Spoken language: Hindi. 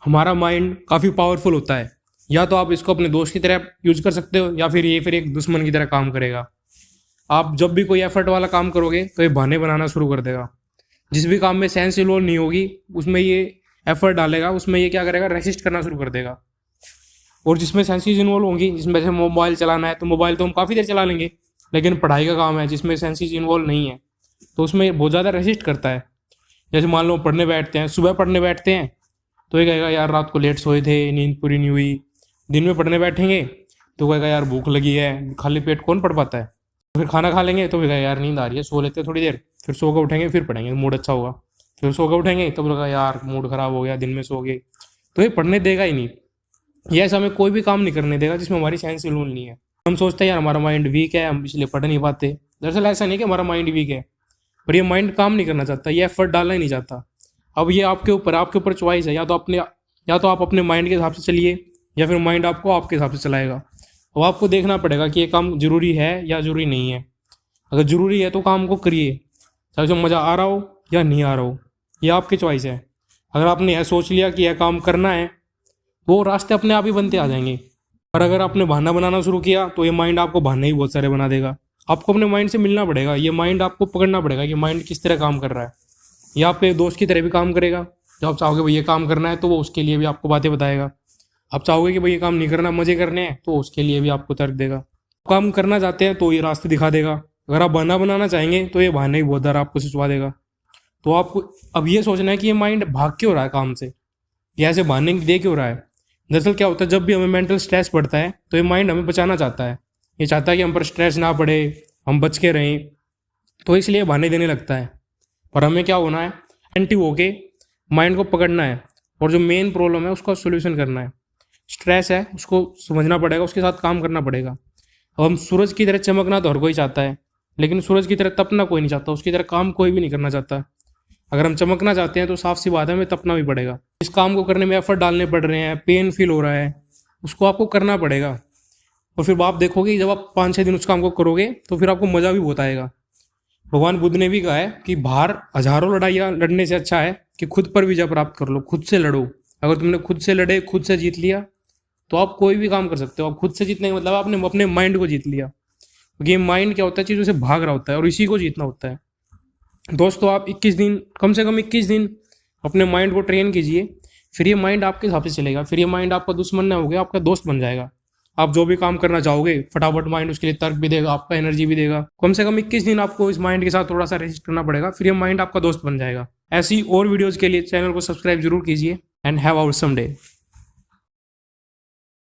हमारा माइंड काफ़ी पावरफुल होता है। या तो आप इसको अपने दोस्त की तरह यूज कर सकते हो, या फिर ये फिर एक दुश्मन की तरह काम करेगा। आप जब भी कोई एफर्ट वाला काम करोगे तो ये बहाने बनाना शुरू कर देगा। जिस भी काम में सेंस इन्वॉल्व नहीं होगी उसमें ये एफर्ट डालेगा, उसमें ये क्या करेगा, रेसिस्ट करना शुरू कर देगा। और जिसमें सेंसेस इन्वॉल्व होंगी, जिसमें जैसे मोबाइल चलाना है तो मोबाइल तो हम काफ़ी देर चला लेंगे, लेकिन पढ़ाई का काम है जिसमें सेंसेस इन्वॉल्व नहीं है तो उसमें ये बहुत ज़्यादा रेसिस्ट करता है। जैसे मान लो पढ़ने बैठते हैं, सुबह पढ़ने बैठते हैं तो ये कहेगा यार रात को लेट सोए थे, नींद पूरी नहीं हुई। दिन में पढ़ने बैठेंगे तो कहेगा यार भूख लगी है, खाली पेट कौन पढ़ पाता है। फिर खाना खा लेंगे तो कहेगा यार नींद आ रही है, सो लेते हैं थोड़ी देर, फिर सो कर उठेंगे, फिर पढ़ेंगे, मूड अच्छा होगा। फिर सो कर उठेंगे तो बोलेगा यार मूड खराब हो गया, दिन में सो गए। तो ये पढ़ने देगा ही नहीं, ये ऐसा हमें कोई भी काम नहीं करने देगा जिसमें हमारी साइंस रूल नहीं है। हम सोचते हैं यार हमारा माइंड वीक है, हम इसलिए पढ़ नहीं पाते। दरअसल ऐसा नहीं कि हमारा माइंड वीक है, पर ये माइंड काम नहीं करना चाहता, ये एफर्ट डालना ही नहीं चाहता। अब ये आपके ऊपर चॉइस है, या तो आप अपने माइंड के हिसाब से चलिए, या फिर माइंड आपको आपके हिसाब से चलाएगा। अब आपको देखना पड़ेगा कि ये काम जरूरी है या जरूरी नहीं है। अगर जरूरी है तो काम को करिए, चाहे उसे मज़ा आ रहा हो या नहीं आ रहा हो, ये आपकी चॉइस है। अगर आपने यह सोच लिया कि यह काम करना है तो वो रास्ते अपने आप ही बनते आ जाएंगे। और अगर आपने बहाना बनाना शुरू किया तो ये माइंड आपको बहाने ही बहुत सारे बना देगा। आपको अपने माइंड से मिलना पड़ेगा, ये माइंड आपको पकड़ना पड़ेगा कि माइंड किस तरह काम कर रहा है। ये आपके दोस्त की तरह भी काम करेगा। जब आप चाहोगे भाई ये काम करना है तो वो उसके लिए भी आपको बातें बताएगा। आप चाहोगे कि भाई ये काम नहीं करना, मजे करने हैं, तो उसके लिए भी आपको तर्क देगा। काम करना चाहते हैं तो ये रास्ते दिखा देगा। अगर आप बहाना बनाना चाहेंगे तो ये बहाने ही बहुत आपको सिचवा देगा। तो आपको अब ये सोचना है कि ये माइंड भाग क्यों रहा है काम से, ये ऐसे बहाने दे क्यों रहा है। दरअसल क्या होता है, जब भी हमें मेंटल स्ट्रेस पड़ता है तो ये माइंड हमें बचाना चाहता है। ये चाहता है कि हम पर स्ट्रेस ना पड़े, हम बच के रहें, तो इसलिए बहाने देने लगता है। पर हमें क्या होना है, अटेंटिव होके माइंड को पकड़ना है और जो मेन प्रॉब्लम है उसका सोल्यूशन करना है। स्ट्रेस है उसको समझना पड़ेगा, उसके साथ काम करना पड़ेगा। अब हम सूरज की तरह चमकना तो हर कोई चाहता है, लेकिन सूरज की तरह तपना कोई नहीं चाहता, उसकी तरह काम कोई भी नहीं करना चाहता। अगर हम चमकना चाहते हैं तो साफ सी बात है हमें तपना भी पड़ेगा। इस काम को करने में एफर्ट डालने पड़ रहे हैं, पेन फील हो रहा है, उसको आपको करना पड़ेगा। और फिर आप देखोगे जब आप 5-6 दिन उस काम को करोगे तो फिर आपको मज़ा भी बहुत आएगा। भगवान बुद्ध ने भी कहा है कि बाहर हजारों लड़ाइयाँ लड़ने से अच्छा है कि खुद पर विजय प्राप्त कर लो, खुद से लड़ो। अगर तुमने खुद से लड़े, खुद से जीत लिया तो आप कोई भी काम कर सकते हो। आप खुद से जीतने का मतलब आपने अपने माइंड को जीत लिया, क्योंकि माइंड क्या होता है, चीज़ों से भाग रहा होता है और इसी को जीतना होता है। दोस्तों आप 21 दिन, कम से कम 21 दिन अपने माइंड को ट्रेन कीजिए, फिर ये माइंड आपके हिसाब से चलेगा। फिर ये माइंड आपका दुश्मन ना हो गया, आपका दोस्त बन जाएगा। आप जो भी काम करना चाहोगे फटाफट माइंड उसके लिए तर्क भी देगा, आपका एनर्जी भी देगा। कम से कम 21 दिन आपको इस माइंड के साथ थोड़ा सा रेसिस्ट करना पड़ेगा, फिर ये माइंड आपका दोस्त बन जाएगा। ऐसी और वीडियोज़ के लिए चैनल को सब्सक्राइब जरूर कीजिए and have a awesome day.